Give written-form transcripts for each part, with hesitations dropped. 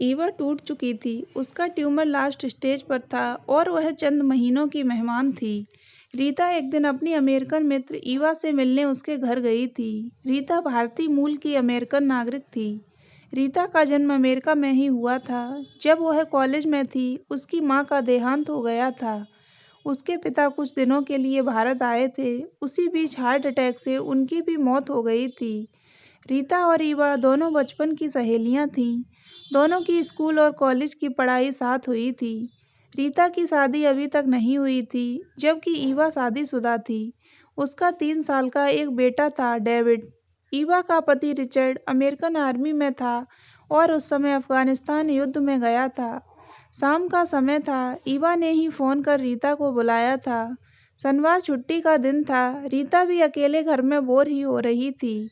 ईवा टूट चुकी थी, उसका ट्यूमर लास्ट स्टेज पर था और वह चंद महीनों की मेहमान थी। रीता एक दिन अपनी अमेरिकन मित्र ईवा से मिलने उसके घर गई थी। रीता भारतीय मूल की अमेरिकन नागरिक थी। रीता का जन्म अमेरिका में ही हुआ था। जब वह कॉलेज में थी, उसकी मां का देहांत हो गया था। उसके पिता कुछ दिनों के लिए भारत आए थे। उसी बीच हार्ट अटैक से उनकी भी मौत हो गई थी। रीता और ईवा दोनों बचपन की सहेलियां थीं। दोनों की स्कूल और कॉलेज की पढ़ाई साथ हुई थी। रीता की शादी अभी तक नहीं हुई थी, जबकि ईवा शादीशुदा थी। उसका 3 साल का एक बेटा था, डेविड। ईवा का पति रिचर्ड अमेरिकन आर्मी में था और उस समय अफगानिस्तान युद्ध में गया था। शाम का समय था। ईवा ने ही फ़ोन कर रीता को बुलाया था। शनिवार छुट्टी का दिन था। रीता भी अकेले घर में बोर ही हो रही थी।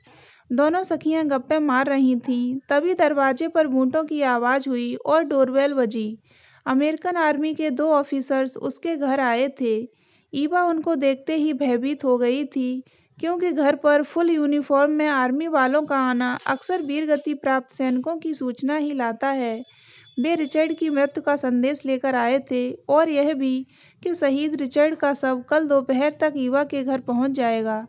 दोनों सखियां गप्पे मार रही थीं। तभी दरवाजे पर बूटों की आवाज़ हुई और डोरबेल बजी। अमेरिकन आर्मी के 2 ऑफिसर्स उसके घर आए थे। ईवा उनको देखते ही भयभीत हो गई थी, क्योंकि घर पर फुल यूनिफॉर्म में आर्मी वालों का आना अक्सर वीरगति प्राप्त सैनिकों की सूचना ही लाता है। वे रिचर्ड की मृत्यु का संदेश लेकर आए थे और यह भी कि शहीद रिचर्ड का शव कल दोपहर तक ईवा के घर पहुंच जाएगा।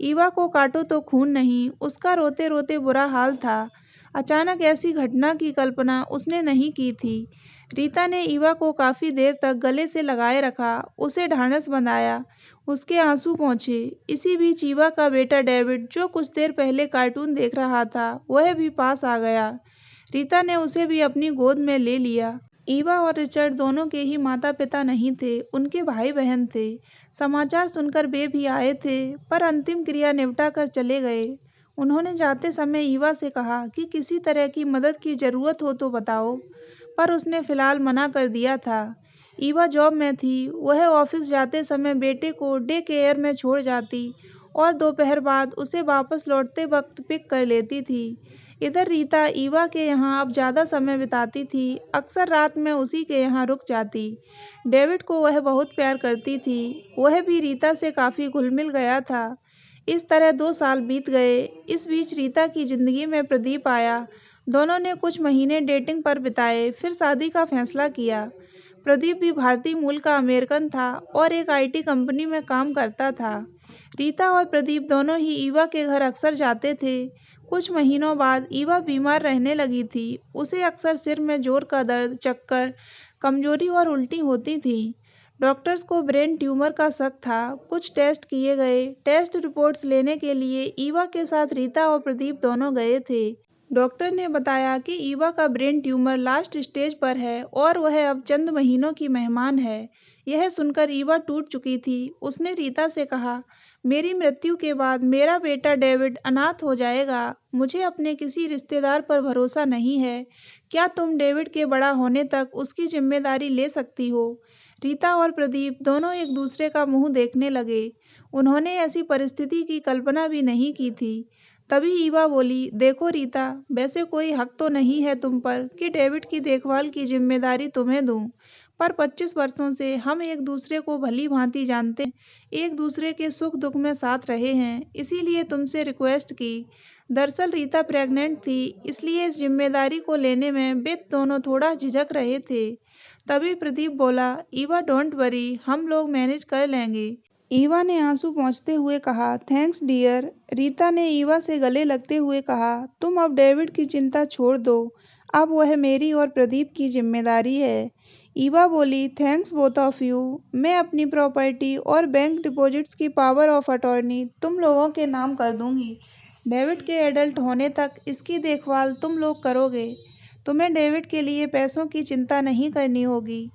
ईवा को काटो तो खून नहीं, उसका रोते रोते बुरा हाल था। अचानक ऐसी घटना की कल्पना उसने नहीं की थी। रीता ने ईवा को काफ़ी देर तक गले से लगाए रखा, उसे ढांढस बंधाया, उसके आंसू पोंछे। इसी बीच ईवा का बेटा डेविड, जो कुछ देर पहले कार्टून देख रहा था, वह भी पास आ गया। रीता ने उसे भी अपनी गोद में ले लिया। ईवा और रिचर्ड दोनों के ही माता-पिता नहीं थे, उनके भाई-बहन थे। समाचार सुनकर वे भी आए थे, पर अंतिम क्रिया निपटा कर चले गए। उन्होंने जाते समय ईवा से कहा कि किसी तरह की मदद की ज़रूरत हो तो बताओ, पर उसने फिलहाल मना कर दिया था। ईवा जॉब में थी, वह ऑफिस जाते समय बेटे को डे केयर में छोड़ जाती और दोपहर बाद उसे वापस लौटते वक्त पिक कर लेती थी। इधर रीता ईवा के यहाँ अब ज़्यादा समय बिताती थी, अक्सर रात में उसी के यहाँ रुक जाती। डेविड को वह बहुत प्यार करती थी, वह भी रीता से काफ़ी घुल-मिल गया था। इस तरह 2 साल बीत गए। इस बीच रीता की ज़िंदगी में प्रदीप आया। दोनों ने कुछ महीने डेटिंग पर बिताए, फिर शादी का फैसला किया। प्रदीप भी भारतीय मूल का अमेरिकन था और एक आईटी कंपनी में काम करता था। रीता और प्रदीप दोनों ही ईवा के घर अक्सर जाते थे। कुछ महीनों बाद ईवा बीमार रहने लगी थी। उसे अक्सर सिर में जोर का दर्द, चक्कर, कमजोरी और उल्टी होती थी। डॉक्टर्स को ब्रेन ट्यूमर का शक था। कुछ टेस्ट किए गए। टेस्ट रिपोर्ट्स लेने के लिए ईवा के साथ रीता और प्रदीप दोनों गए थे। डॉक्टर ने बताया कि ईवा का ब्रेन ट्यूमर लास्ट स्टेज पर है और वह अब चंद महीनों की मेहमान है। यह सुनकर ईवा टूट चुकी थी। उसने रीता से कहा, मेरी मृत्यु के बाद मेरा बेटा डेविड अनाथ हो जाएगा। मुझे अपने किसी रिश्तेदार पर भरोसा नहीं है। क्या तुम डेविड के बड़ा होने तक उसकी जिम्मेदारी ले सकती हो? रीता और प्रदीप दोनों एक दूसरे का मुंह देखने लगे। उन्होंने ऐसी परिस्थिति की कल्पना भी नहीं की थी। तभी ईवा बोली, देखो रीता, वैसे कोई हक तो नहीं है तुम पर कि डेविड की देखभाल की जिम्मेदारी तुम्हें दूं, पर 25 वर्षों से हम एक दूसरे को भली भांति जानते हैं, एक दूसरे के सुख दुख में साथ रहे हैं, इसीलिए तुमसे रिक्वेस्ट की। दरअसल रीता प्रेग्नेंट थी, इसलिए इस जिम्मेदारी को लेने में वे दोनों थोड़ा झिझक रहे थे। तभी प्रदीप बोला, ईवा डोंट वरी, हम लोग मैनेज कर लेंगे। ईवा ने आंसू पोंछते हुए कहा, थैंक्स डियर। रीता ने ईवा से गले लगते हुए कहा, तुम अब डेविड की चिंता छोड़ दो, अब वह मेरी और प्रदीप की जिम्मेदारी है। ईवा बोली, थैंक्स बोथ ऑफ यू। मैं अपनी प्रॉपर्टी और बैंक डिपॉजिट्स की पावर ऑफ अटॉर्नी तुम लोगों के नाम कर दूंगी। डेविड के एडल्ट होने तक इसकी देखभाल तुम लोग करोगे। तुम्हें डेविड के लिए पैसों की चिंता नहीं करनी होगी।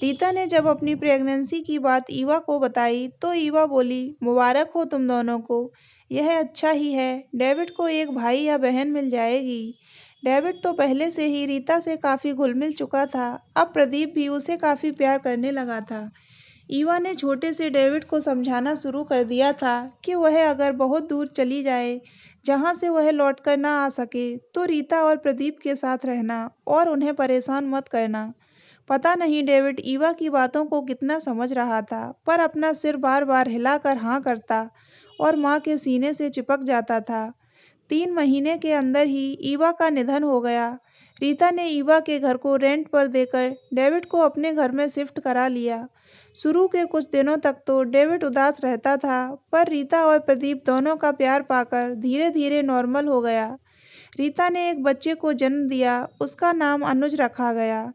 रीता ने जब अपनी प्रेगनेंसी की बात ईवा को बताई तो ईवा बोली, मुबारक हो तुम दोनों को। यह अच्छा ही है, डेविड को एक भाई या बहन मिल जाएगी। डेविड तो पहले से ही रीता से काफ़ी घुल मिल चुका था। अब प्रदीप भी उसे काफ़ी प्यार करने लगा था। ईवा ने छोटे से डेविड को समझाना शुरू कर दिया था कि वह अगर बहुत दूर चली जाए, जहाँ से वह लौट कर ना आ सके, तो रीता और प्रदीप के साथ रहना और उन्हें परेशान मत करना। पता नहीं डेविड ईवा की बातों को कितना समझ रहा था, पर अपना सिर बार बार हिलाकर हाँ करता और माँ के सीने से चिपक जाता था। 3 महीने के अंदर ही ईवा का निधन हो गया। रीता ने ईवा के घर को रेंट पर देकर डेविड को अपने घर में शिफ्ट करा लिया। शुरू के कुछ दिनों तक तो डेविड उदास रहता था, पर रीता और प्रदीप दोनों का प्यार पाकर धीरे धीरे नॉर्मल हो गया। रीता ने एक बच्चे को जन्म दिया, उसका नाम अनुज रखा गया।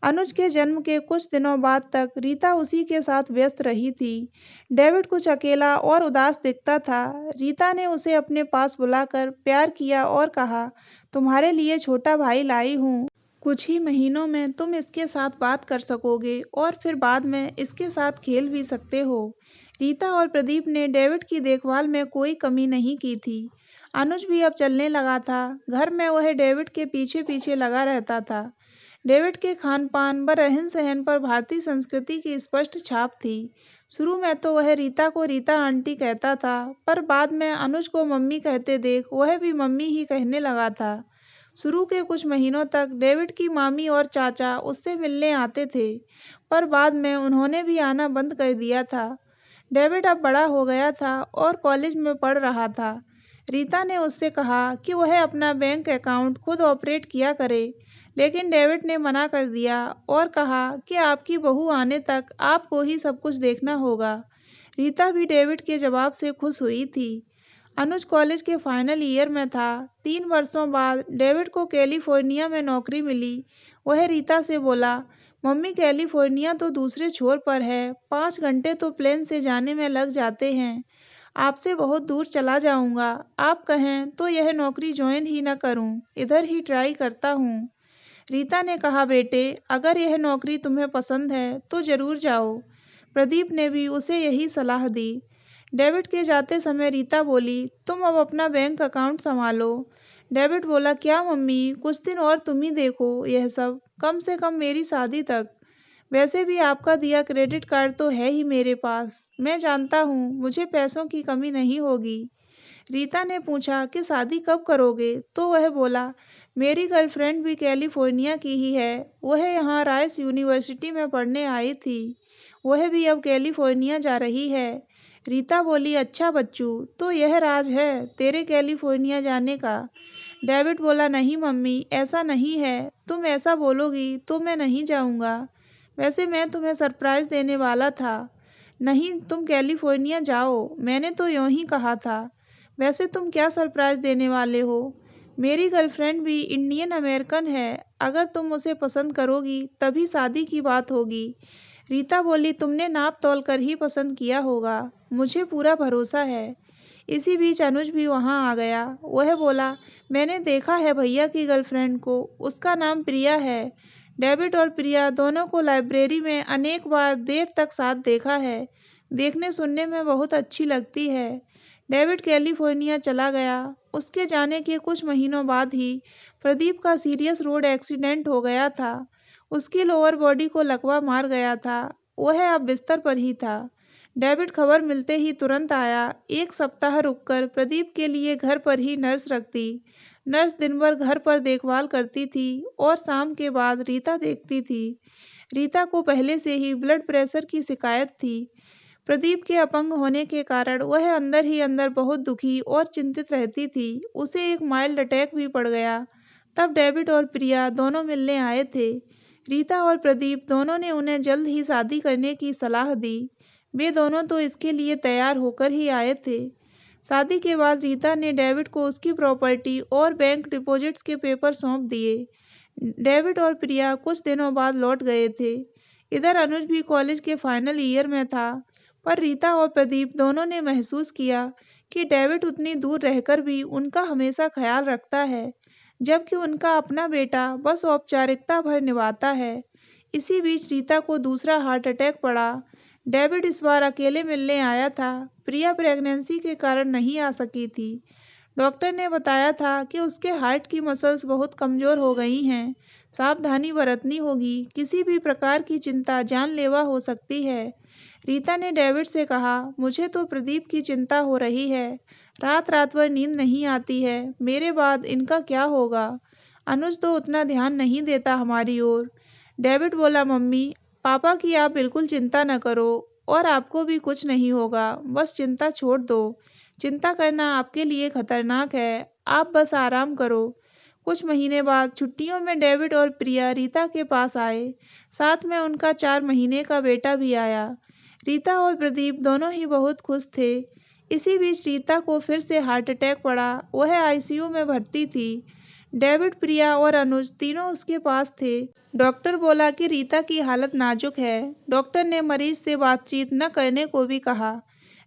अनुज के जन्म के कुछ दिनों बाद तक रीता उसी के साथ व्यस्त रही थी। डेविड कुछ अकेला और उदास दिखता था। रीता ने उसे अपने पास बुलाकर प्यार किया और कहा, तुम्हारे लिए छोटा भाई लाई हूँ। कुछ ही महीनों में तुम इसके साथ बात कर सकोगे और फिर बाद में इसके साथ खेल भी सकते हो। रीता और प्रदीप ने डेविड की देखभाल में कोई कमी नहीं की थी। अनुज भी अब चलने लगा था। घर में वह डेविड के पीछे पीछे लगा रहता था। डेविड के खान-पान व रहन-सहन पर भारतीय संस्कृति की स्पष्ट छाप थी। शुरू में तो वह रीता को रीता आंटी कहता था, पर बाद में अनुज को मम्मी कहते देख वह भी मम्मी ही कहने लगा था। शुरू के कुछ महीनों तक डेविड की मामी और चाचा उससे मिलने आते थे, पर बाद में उन्होंने भी आना बंद कर दिया था। डेविड अब बड़ा हो गया था और कॉलेज में पढ़ रहा था। रीता ने उससे कहा कि वह अपना बैंक अकाउंट खुद ऑपरेट किया करे, लेकिन डेविड ने मना कर दिया और कहा कि आपकी बहू आने तक आपको ही सब कुछ देखना होगा। रीता भी डेविड के जवाब से खुश हुई थी। अनुज कॉलेज के फाइनल ईयर में था। 3 वर्षों बाद डेविड को कैलिफोर्निया में नौकरी मिली। वह रीता से बोला, मम्मी कैलिफोर्निया तो दूसरे छोर पर है, 5 घंटे तो प्लेन से जाने में लग जाते हैं। आपसे बहुत दूर चला जाऊंगा। आप कहें तो यह नौकरी ज्वाइन ही न करूं, इधर ही ट्राई करता हूं। रीता ने कहा, बेटे अगर यह नौकरी तुम्हें पसंद है तो जरूर जाओ। प्रदीप ने भी उसे यही सलाह दी। डेविड के जाते समय रीता बोली, तुम अब अपना बैंक अकाउंट संभालो। डेविड बोला, क्या मम्मी, कुछ दिन और तुम ही देखो यह सब, कम से कम मेरी शादी तक। वैसे भी आपका दिया क्रेडिट कार्ड तो है ही मेरे पास। मैं जानता हूँ मुझे पैसों की कमी नहीं होगी। रीता ने पूछा कि शादी कब करोगे, तो वह बोला, मेरी गर्लफ्रेंड भी कैलिफोर्निया की ही है। वह यहाँ राइस यूनिवर्सिटी में पढ़ने आई थी। वह भी अब कैलिफोर्निया जा रही है। रीता बोली, अच्छा बच्चू, तो यह राज है तेरे कैलिफोर्निया जाने का। डेविड बोला, नहीं मम्मी, ऐसा नहीं है। तुम ऐसा बोलोगी तो मैं नहीं जाऊँगा। वैसे मैं तुम्हें सरप्राइज देने वाला था। नहीं, तुम कैलिफोर्निया जाओ, मैंने तो यूँ ही कहा था। वैसे तुम क्या सरप्राइज देने वाले हो? मेरी गर्लफ्रेंड भी इंडियन अमेरिकन है। अगर तुम उसे पसंद करोगी तभी शादी की बात होगी। रीता बोली, तुमने नाप तोल कर ही पसंद किया होगा, मुझे पूरा भरोसा है। इसी बीच अनुज भी वहाँ आ गया। वह बोला, मैंने देखा है भैया की गर्लफ्रेंड को, उसका नाम प्रिया है। डेविड और प्रिया दोनों को लाइब्रेरी में अनेक बार देर तक साथ देखा है। देखने सुनने में बहुत अच्छी लगती है। डेविड कैलिफोर्निया चला गया। उसके जाने के कुछ महीनों बाद ही प्रदीप का सीरियस रोड एक्सीडेंट हो गया था। उसकी लोअर बॉडी को लकवा मार गया था। वह अब बिस्तर पर ही था। डेविड खबर मिलते ही तुरंत आया। 1 सप्ताह रुककर प्रदीप के लिए घर पर ही नर्स रखती। नर्स दिन भर घर पर देखभाल करती थी और शाम के बाद रीता देखती थी। रीता को पहले से ही ब्लड प्रेशर की शिकायत थी। प्रदीप के अपंग होने के कारण वह अंदर ही अंदर बहुत दुखी और चिंतित रहती थी। उसे एक माइल्ड अटैक भी पड़ गया। तब डेविड और प्रिया दोनों मिलने आए थे। रीता और प्रदीप दोनों ने उन्हें जल्द ही शादी करने की सलाह दी। वे दोनों तो इसके लिए तैयार होकर ही आए थे। शादी के बाद रीता ने डेविड को उसकी प्रॉपर्टी और बैंक डिपॉजिट्स के पेपर सौंप दिए। डेविड और प्रिया कुछ दिनों बाद लौट गए थे। इधर अनुज भी कॉलेज के फाइनल ईयर में था, पर रीता और प्रदीप दोनों ने महसूस किया कि डेविड उतनी दूर रहकर भी उनका हमेशा ख्याल रखता है, जबकि उनका अपना बेटा बस औपचारिकता भर निभाता है। इसी बीच रीता को दूसरा हार्ट अटैक पड़ा। डेविड इस बार अकेले मिलने आया था। प्रिया प्रेगनेंसी के कारण नहीं आ सकी थी। डॉक्टर ने बताया था कि उसके हार्ट की मसल्स बहुत कमज़ोर हो गई हैं। सावधानी बरतनी होगी, किसी भी प्रकार की चिंता जानलेवा हो सकती है। रीता ने डेविड से कहा, मुझे तो प्रदीप की चिंता हो रही है। रात रात भर नींद नहीं आती है। मेरे बाद इनका क्या होगा? अनुज तो उतना ध्यान नहीं देता हमारी ओर। डेविड बोला, मम्मी, पापा की आप बिल्कुल चिंता न करो और आपको भी कुछ नहीं होगा। बस चिंता छोड़ दो। चिंता करना आपके लिए खतरनाक है। आप बस आराम करो। कुछ महीने बाद छुट्टियों में डेविड और प्रिया रीता के पास आए। साथ में उनका 4 महीने का बेटा भी आया। रीता और प्रदीप दोनों ही बहुत खुश थे। इसी बीच रीता को फिर से हार्ट अटैक पड़ा। वह आईसीयू में भर्ती थी। डेविड, प्रिया और अनुज तीनों उसके पास थे। डॉक्टर बोला कि रीता की हालत नाजुक है। डॉक्टर ने मरीज से बातचीत न करने को भी कहा।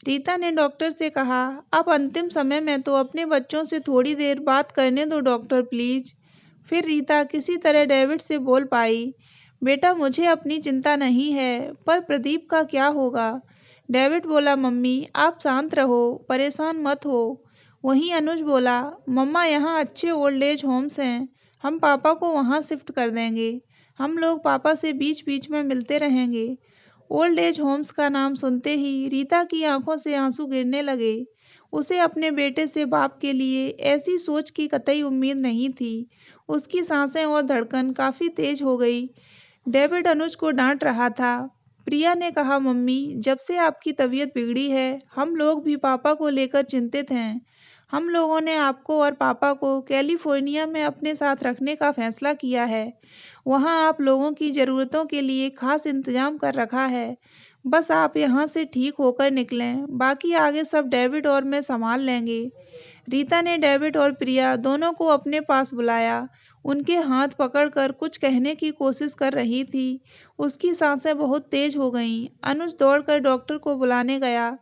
रीता ने डॉक्टर से कहा, अब अंतिम समय में तो अपने बच्चों से थोड़ी देर बात करने दो डॉक्टर प्लीज। फिर रीता किसी तरह डेविड से बोल पाई, बेटा मुझे अपनी चिंता नहीं है, पर प्रदीप का क्या होगा। डेविड बोला, मम्मी आप शांत रहो, परेशान मत हो। वहीं अनुज बोला, मम्मा यहाँ अच्छे ओल्ड एज होम्स हैं, हम पापा को वहाँ शिफ्ट कर देंगे। हम लोग पापा से बीच बीच में मिलते रहेंगे। ओल्ड एज होम्स का नाम सुनते ही रीता की आंखों से आंसू गिरने लगे। उसे अपने बेटे से बाप के लिए ऐसी सोच की कतई उम्मीद नहीं थी। उसकी सांसें और धड़कन काफ़ी तेज हो गई। डेविड अनुज को डांट रहा था। प्रिया ने कहा, मम्मी जब से आपकी तबीयत बिगड़ी है हम लोग भी पापा को लेकर चिंतित हैं। हम लोगों ने आपको और पापा को कैलिफोर्निया में अपने साथ रखने का फैसला किया है। वहाँ आप लोगों की ज़रूरतों के लिए खास इंतजाम कर रखा है। बस आप यहाँ से ठीक होकर निकलें, बाकी आगे सब डेविड और मैं संभाल लेंगे। रीता ने डेविड और प्रिया दोनों को अपने पास बुलाया। उनके हाथ पकड़कर कुछ कहने की कोशिश कर रही थी। उसकी सांसें बहुत तेज हो गईं। अनुज दौड़कर डॉक्टर को बुलाने गया।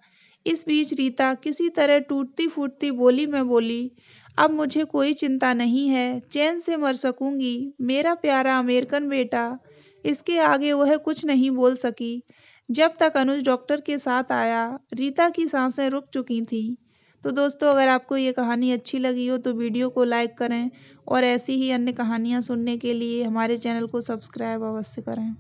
इस बीच रीता किसी तरह टूटती फूटती बोली में बोली, अब मुझे कोई चिंता नहीं है, चैन से मर सकूंगी, मेरा प्यारा अमेरिकन बेटा। इसके आगे वह कुछ नहीं बोल सकी। जब तक अनुज डॉक्टर के साथ आया, रीता की सांसें रुक चुकी थीं। तो दोस्तों, अगर आपको ये कहानी अच्छी लगी हो तो वीडियो को लाइक करें और ऐसी ही अन्य कहानियाँ सुनने के लिए हमारे चैनल को सब्सक्राइब अवश्य करें।